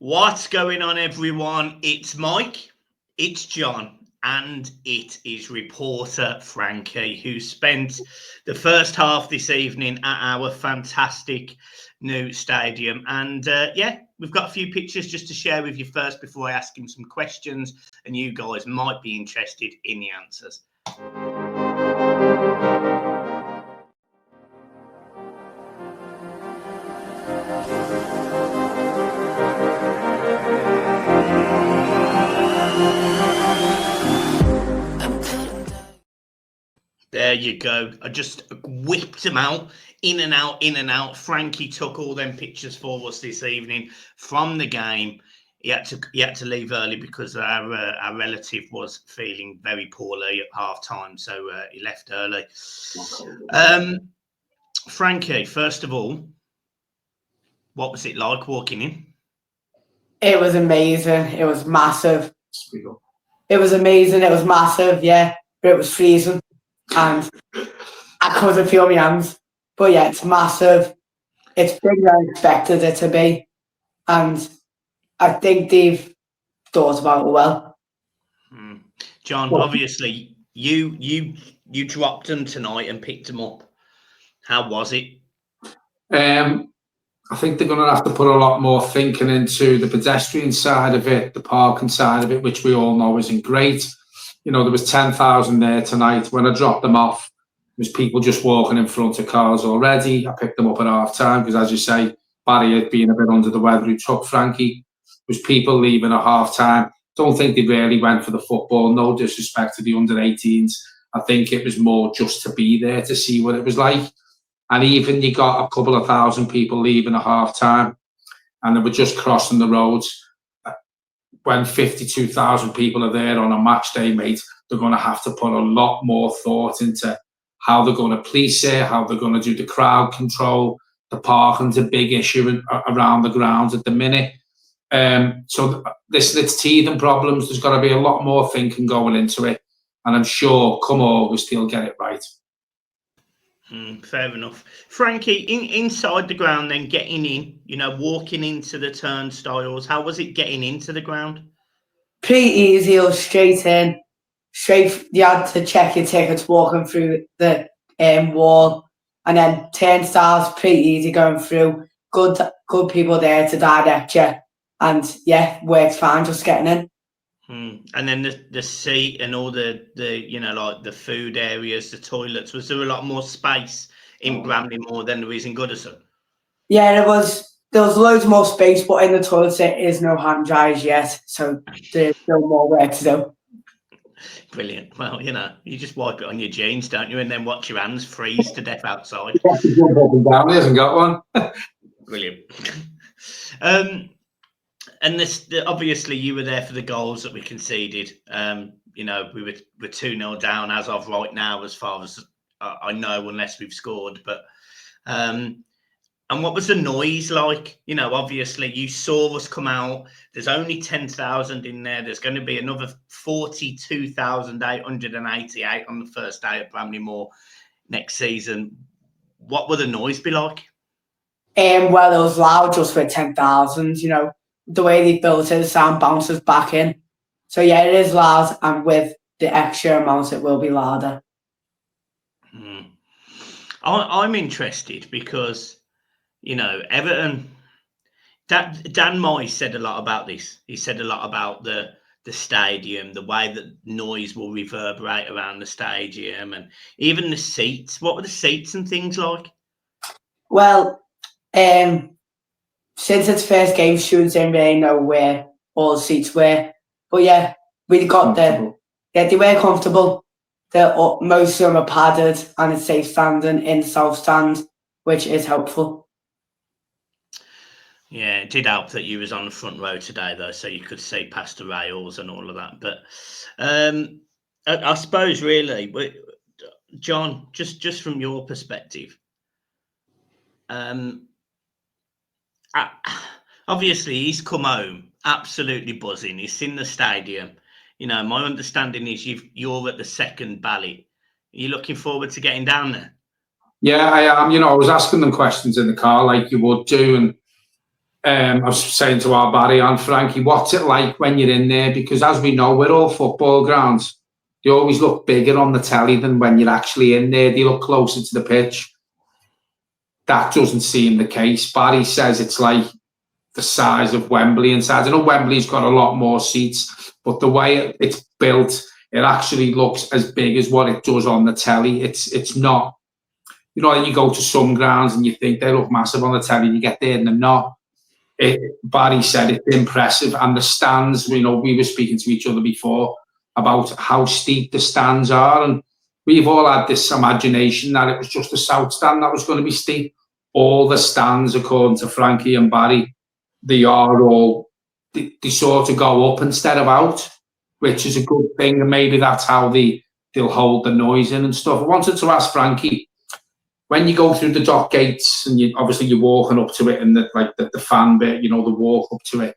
What's going on, everyone? It's Mike, it's John, and it is reporter Frankie, who spent the first half this evening at our fantastic new stadium. And we've got a few pictures just to share with you first before I ask him some questions, and you guys might be interested in the answers. There you go. I just whipped them out, in and out, in and out. Frankie took all them pictures for us this evening from the game. He had to leave early because our relative was feeling very poorly at half time, so he left early. Frankie, first of all, what was it like walking in? It was amazing. It was massive. It was amazing. It was massive, yeah, but it was freezing. And I couldn't feel my hands. But yeah, it's massive. It's bigger than I expected it to be. And I think they've thought about it well. John, obviously, you dropped them tonight and picked them up. How was it? I think they're going to have to put a lot more thinking into the pedestrian side of it, the parking side of it, which we all know isn't great. You know, there was 10,000 there tonight. When I dropped them off, there was people just walking in front of cars already. I picked them up at half time because, as you say, Barry had been a bit under the weather. He took Frankie. There was people leaving at half time. Don't think they really went for the football. No disrespect to the under-18s. I think it was more just to be there to see what it was like. And even you got a couple of thousand people leaving at half time, and they were just crossing the roads. When 52,000 people are there on a match day, mate, they're going to have to put a lot more thought into how they're going to police it, how they're going to do the crowd control. The parking's a big issue around the grounds at the minute. So listen, it's teething problems. There's got to be a lot more thinking going into it. And I'm sure come August, he'll get it right. Fair enough. Frankie, inside the ground, then getting in, walking into the turnstiles, how was it getting into the ground? Pretty easy. It was straight in. You had to check your tickets walking through the wall. And then turnstiles, pretty easy going through. Good people there to direct you. And yeah, works fine just getting in. And then the seat and all the like the food areas, the toilets, was there a lot more space in Bramley more than there is in Goodison? Yeah, there was loads more space, but in the toilets there is no hand dryers yet, so there's still more work to do. Brilliant. Well, you just wipe it on your jeans, don't you, and then watch your hands freeze to death outside. He hasn't got one. Brilliant. And obviously you were there for the goals that we conceded. We were 2-0 down as of right now, as far as I know, unless we've scored. But and what was the noise like? Obviously you saw us come out. There's only 10,000 in there. There's going to be another 42,888 on the first day at Bramley Moor next season. What will the noise be like? Well, it was loud just for 10,000. The way they built it, the sound bounces back in. So yeah, it is loud, and with the extra amount, it will be louder. I'm interested because, Everton. Dan Moy said a lot about this. He said a lot about the stadium, the way that noise will reverberate around the stadium, and even the seats. What were the seats and things like? Well, since its first game, students didn't really know where all the seats were. But yeah, we got there. Yeah, they were comfortable. Most of them are padded, and it's safe standing in the south stand, which is helpful. Yeah, it did help that you was on the front row today, though, so you could see past the rails and all of that. But I suppose, really, John, just from your perspective, obviously he's come home absolutely buzzing. He's seen the stadium. My understanding is you're at the second ballot. Are you looking forward to getting down there? Yeah, I am. I was asking them questions in the car like you would do, and I was saying to our Barry and Frankie, what's it like when you're in there? Because as we know, we're all football grounds. They always look bigger on the telly than when you're actually in there. They look closer to the pitch. That doesn't seem the case. Barry says it's like the size of Wembley inside. I know Wembley's got a lot more seats, but the way it's built, it actually looks as big as what it does on the telly. It's not, you know, you go to some grounds and you think they look massive on the telly, and you get there and they're not. Barry said it's impressive, and the stands, you know, we were speaking to each other before about how steep the stands are, and we've all had this imagination that it was just the south stand that was going to be steep. All the stands, according to Frankie and Barry, they sort of go up instead of out, which is a good thing, and maybe that's how they'll hold the noise in and stuff. I wanted to ask Frankie, when you go through the dock gates and obviously you're walking up to it, and the fan bit, you know, the walk up to it,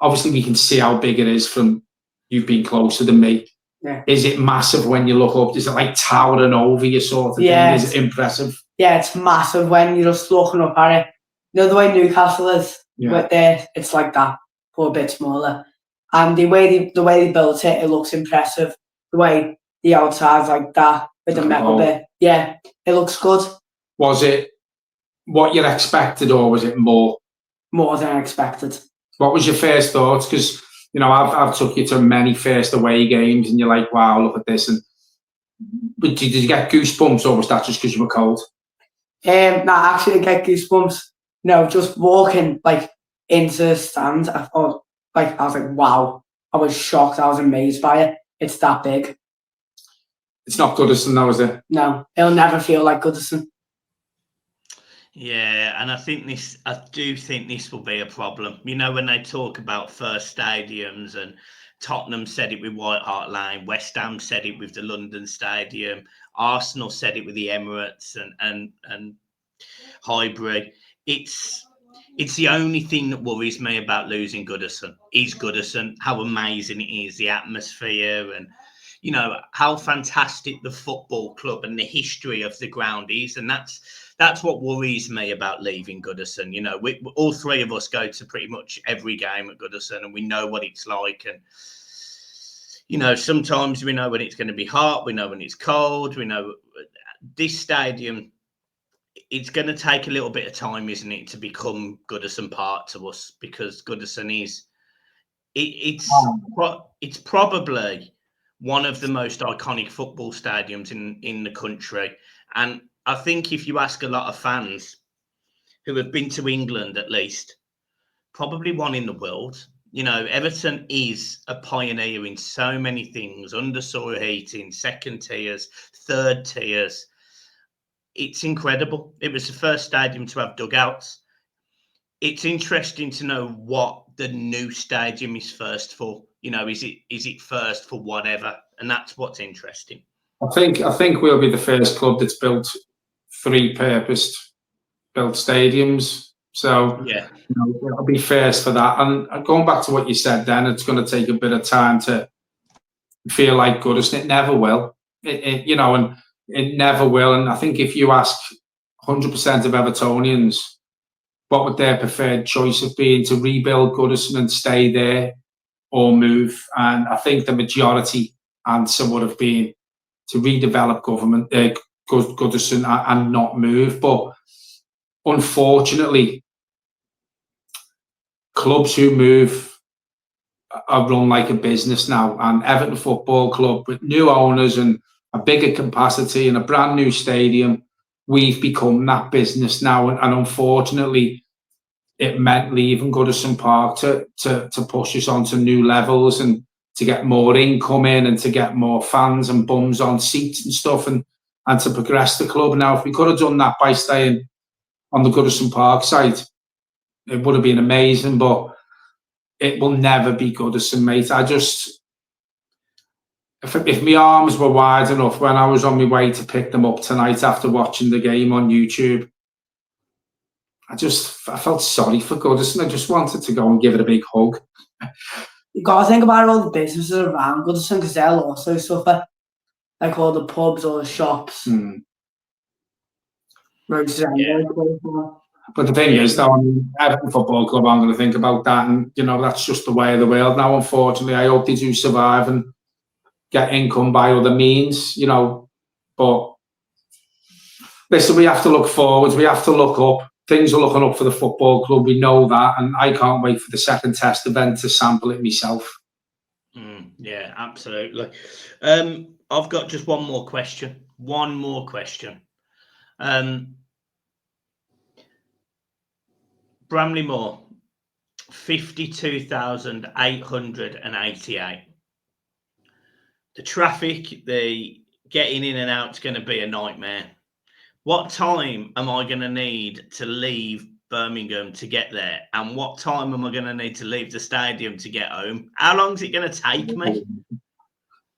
obviously we can see how big it is from you've been closer than me. Yeah. Is it massive when you look up? Is it like towering over you sort of thing? Is it impressive? Yeah, it's massive when you're just looking up at it. You know the way Newcastle is with there, it's like that, but a bit smaller. And the way they built it, it looks impressive. The way the outside's like that with the metal bit, yeah, it looks good. Was it what you expected, or was it more? More than I expected. What was your first thoughts? Because, you know, I've took you to many first away games, and you're like, wow, look at this. But did you get goosebumps, or was that just because you were cold? Actually, I get goosebumps. No, just walking like into the stand, I was like, wow. I was shocked. I was amazed by it. It's that big. It's not Goodison, though, is it? No, it'll never feel like Goodison. Yeah, and I do think this will be a problem. You know, when they talk about first stadiums, and Tottenham said it with White Hart Lane, West Ham said it with the London Stadium, Arsenal said it with the Emirates and Highbury. It's the only thing that worries me about losing Goodison. Is Goodison, how amazing it is, the atmosphere, and you know how fantastic the football club and the history of the ground is, and that's what worries me about leaving Goodison. You know, we all three of us go to pretty much every game at Goodison, and we know what it's like. And you know, sometimes we know when it's going to be hot, we know when it's cold. We know this stadium. It's going to take a little bit of time, isn't it, to become Goodison Park to us, because Goodison is it's probably one of the most iconic football stadiums in the country. And I think if you ask a lot of fans who have been to England, at least, probably one in the world. You know, Everton is a pioneer in so many things: undersoil heating, second tiers, third tiers. It's incredible. It was the first stadium to have dugouts. It's interesting to know what the new stadium is first for. You know, is it first for whatever? And that's what's interesting. I think we'll be the first club that's built 3 purpose built stadiums. So yeah, you know, it'll be first for that. And going back to what you said then, it's going to take a bit of time to feel like Goodison. It never will. You know, and it never will. And I think if you ask 100% of Evertonians what would their preferred choice have been, to rebuild Goodison and stay there, or move, and I think the majority answer would have been to redevelop Goodison and not move. But unfortunately, clubs who move are run like a business now, and Everton Football Club, with new owners and a bigger capacity and a brand new stadium, we've become that business now. And unfortunately, it meant leaving Goodison Park to push us onto new levels, and to get more income in, and to get more fans and bums on seats and stuff, and to progress the club. Now, if we could have done that by staying on the Goodison Park site, it would have been amazing, but it will never be Goodison, mate. If my arms were wide enough when I was on my way to pick them up tonight after watching the game on YouTube, I felt sorry for Goodison. I just wanted to go and give it a big hug. You got to think about all the businesses around Goodison, because they'll also suffer, like all the pubs, all the shops. Yeah. But the thing is, though, I mean, Everton Football Club, I'm going to think about that, and that's just the way of the world now. Unfortunately, I hope they do survive and get income by other means, But listen, we have to look forwards. We have to look up. Things are looking up for the football club. We know that, and I can't wait for the second test event to sample it myself. Yeah, absolutely. I've got just one more question. Bramley Moor, 52,888. The traffic, the getting in and out is going to be a nightmare. What time am I going to need to leave Birmingham to get there? And what time am I going to need to leave the stadium to get home? How long is it going to take me?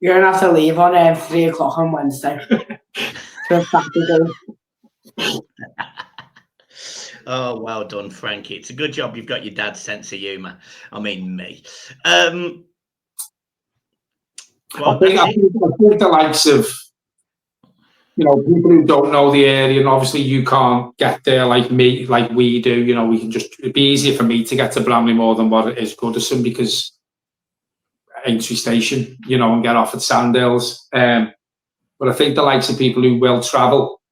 You're going to have to leave on 3 o'clock on Wednesday. Oh, well done, Frankie. It's a good job you've got your dad's sense of humour. I mean, me. I think the likes of, people who don't know the area, and obviously you can't get there like me, like we do. We can it'd be easier for me to get to Bramley Moor than what it is Goodison, because Aintree Station, and get off at Sandhills. But I think the likes of people who will travel,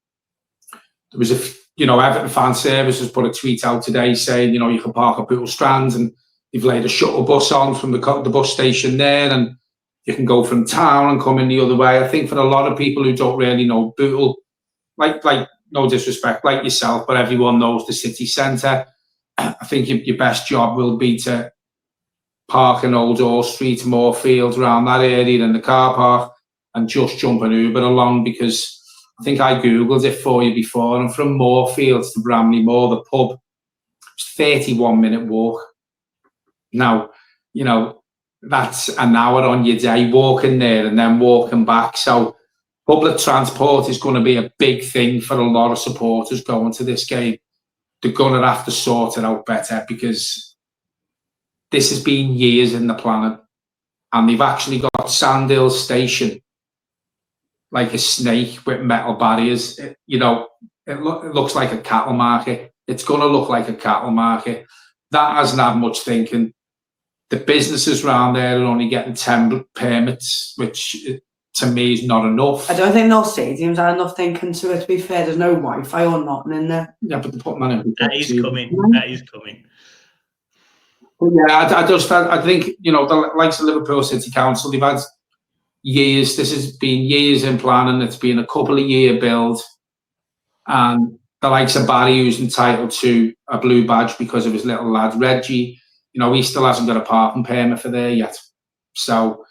there was Everton Fan Services put a tweet out today saying, you can park at Bootle Strand, and they've laid a shuttle bus on from the bus station there, and you can go from town and come in the other way. I think for a lot of people who don't really know Bootle, like no disrespect, like yourself, but everyone knows the city centre, I think your best job will be to park in Old Hall Street, Moorfield, around that area in the car park, and just jump an Uber along, because I think I Googled it for you before, and from Moorfield to Bramley Moor, the pub, it's 31-minute walk. Now, that's an hour on your day walking there and then walking back. So public transport is going to be a big thing for a lot of supporters going to this game. They're going to have to sort it out better, because this has been years in the planning, and they've actually got Sandhills Station like a snake with metal barriers. It looks like a cattle market. It's going to look like a cattle market. That hasn't had much thinking. The businesses around there are only getting 10 permits, which to me is not enough. I don't think those stadiums are enough thinking to it, to be fair. There's no Wi-Fi or nothing in there. Yeah, but they're putting that in. That is coming. That is coming. But yeah, I think, the likes of Liverpool City Council, they've had years. This has been years in planning. It's been a couple of year build. And the likes of Barry, who's entitled to a blue badge because of his little lad, Reggie, he still hasn't got a parking permit for there yet. So,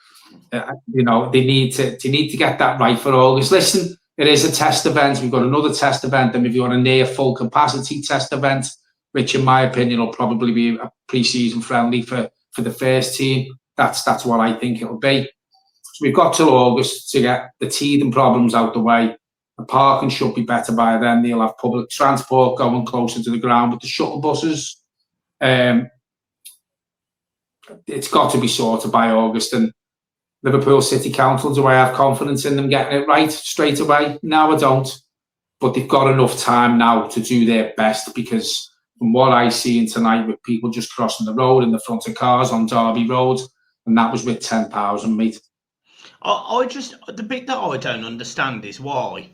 they need to get that right for August. Listen, it is a test event. We've got another test event, and if you want a near full capacity test event, which in my opinion will probably be a pre-season friendly for the first team, that's what I think it'll be. So we've got till August to get the teething problems out the way. The parking should be better by then. They'll have public transport going closer to the ground with the shuttle buses. It's got to be sorted by August, and Liverpool City Council, do I have confidence in them getting it right straight away? No, I don't. But they've got enough time now to do their best, because from what I see tonight, with people just crossing the road in the front of cars on Derby Road, and that was with 10,000, mate. The bit that I don't understand is why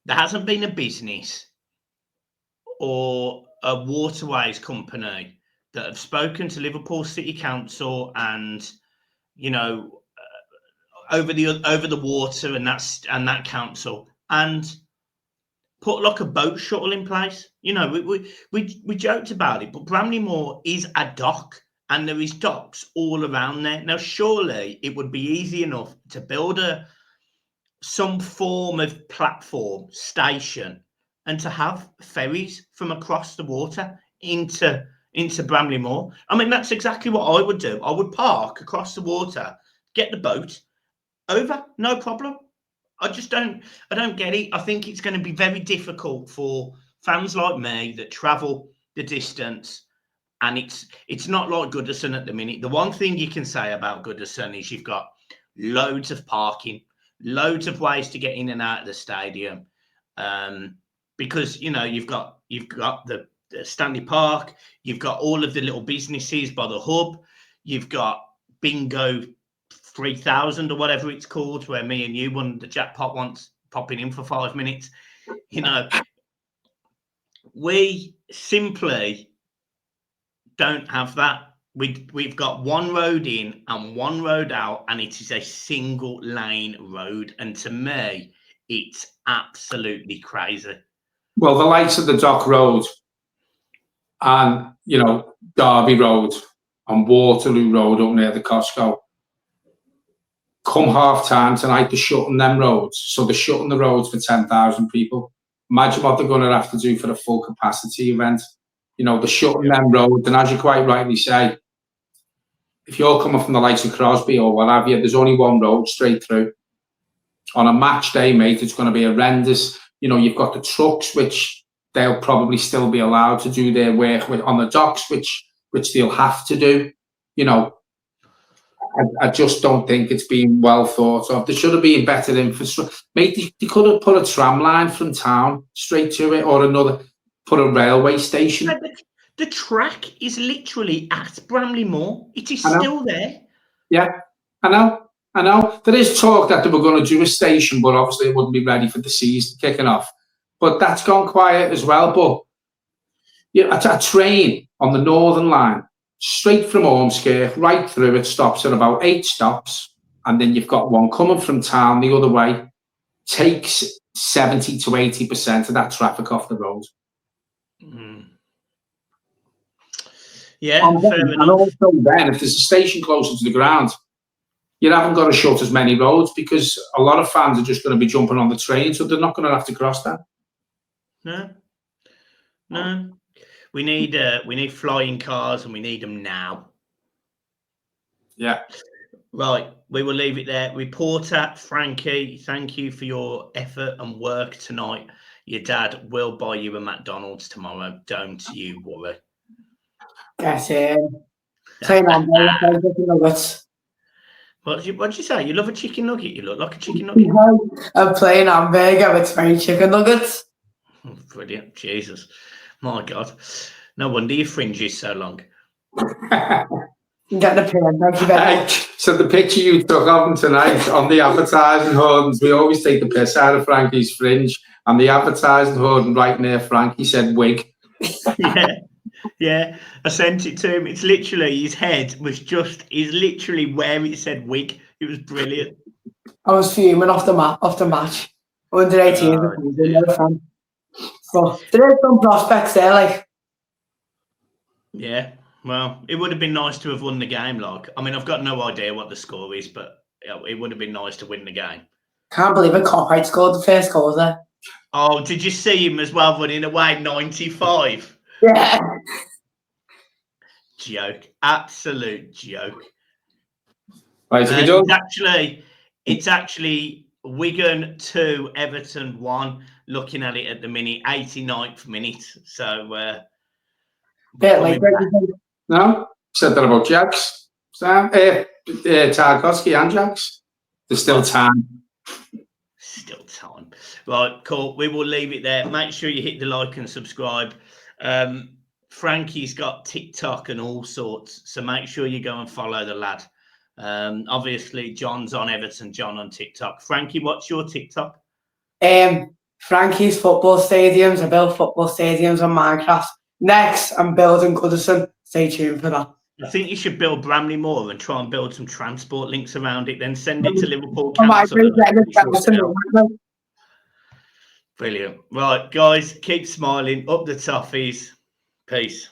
there hasn't been a business or a waterways company that have spoken to Liverpool City Council and, over the water and that council, and put like a boat shuttle in place. We joked about it, but Bramley Moor is a dock, and there is docks all around there. Now, surely it would be easy enough to build some form of platform station and to have ferries from across the water into Bramley Moor. I mean, that's exactly what I would do. I would park across the water, get the boat over, no problem. I don't get it. I think it's going to be very difficult for fans like me that travel the distance, and it's not like Goodison at the minute. The one thing you can say about Goodison is you've got loads of parking, loads of ways to get in and out of the stadium, because you've got the Stanley Park. You've got all of the little businesses by the hub. You've got Bingo 3000 or whatever it's called, where me and you won the jackpot once, popping in for 5 minutes. You know, we simply don't have that. We've got one road in and one road out, and it is a single lane road. And to me, it's absolutely crazy. Well, the likes of the Dock Road and, you know, Derby Road and Waterloo Road up near the Costco, come half time tonight, they're shutting them roads. So they're shutting the roads for 10,000 people. Imagine what they're going to have to do for a full capacity event. You know, they're shutting them roads. And as you quite rightly say, if you're coming from the likes of Crosby or what have you, there's only one road straight through. On a match day, mate, it's going to be horrendous. You know, you've got the trucks, which they'll probably still be allowed to do their work with on the docks, which they'll have to do. You know, I just don't think it's been well thought of. There should have been better infrastructure. Mate, they could have put a tram line from town straight to it, or put a railway station. The track is literally at Bramley Moor. It is still there. Yeah, I know. There is talk that they were going to do a station, but obviously it wouldn't be ready for the season kicking off. But that's gone quiet as well. But yeah, a train on the Northern Line, straight from Ormskirk, right through, it stops at about 8 stops. And then you've got one coming from town the other way, takes 70 to 80% of that traffic off the road. Mm. Yeah, and also then, if there's a station closer to the ground, you haven't got to shut as many roads, because a lot of fans are just going to be jumping on the train, so they're not going to have to cross that. No. We need flying cars, and we need them now. Yeah. Right, we will leave it there. Reporter Frankie, thank you for your effort and work tonight. Your dad will buy you a McDonald's tomorrow. Don't you worry. Get in. Playing on chicken nuggets. What'd you say? You love a chicken nugget? You look like a chicken nugget. I'm playing hamburger with 20 chicken nuggets. Brilliant. Jesus. My God. No wonder your fringe is so long. Get the pen. Thank you very much. So the picture you took of him tonight on the advertising hoardings, we always take the piss out of Frankie's fringe. And the advertising hoarding right near Frankie said wig. Yeah, I sent it to him. It's literally, his head is literally where it said wig. It was brilliant. I was fuming off the match. Under 18, no fan. So there are some prospects there, like. Yeah, well, it would have been nice to have won the game. Like, I mean, I've got no idea what the score is, but it would have been nice to win the game. Can't believe it. Copyright scored the first goal there. Oh, did you see him as well running away 95? Yeah. Joke. Absolute joke. Right, it's actually Wigan 2, Everton 1. Looking at it at the minute, 89th minute. So, no, said that about Jags. Tarkovsky and Jags. There's still time. Still time. Right, cool. We will leave it there. Make sure you hit the like and subscribe. Frankie's got TikTok and all sorts, so make sure you go and follow the lad. Obviously, John's on Everton, John on TikTok. Frankie, what's your TikTok? Frankie's football stadiums. I build football stadiums on Minecraft. Next, I'm building Goodison. Stay tuned for that. I think you should build Bramley Moor and try and build some transport links around it, then send it to Liverpool Council. Brilliant. Right, guys, keep smiling. Up the toffees. Peace.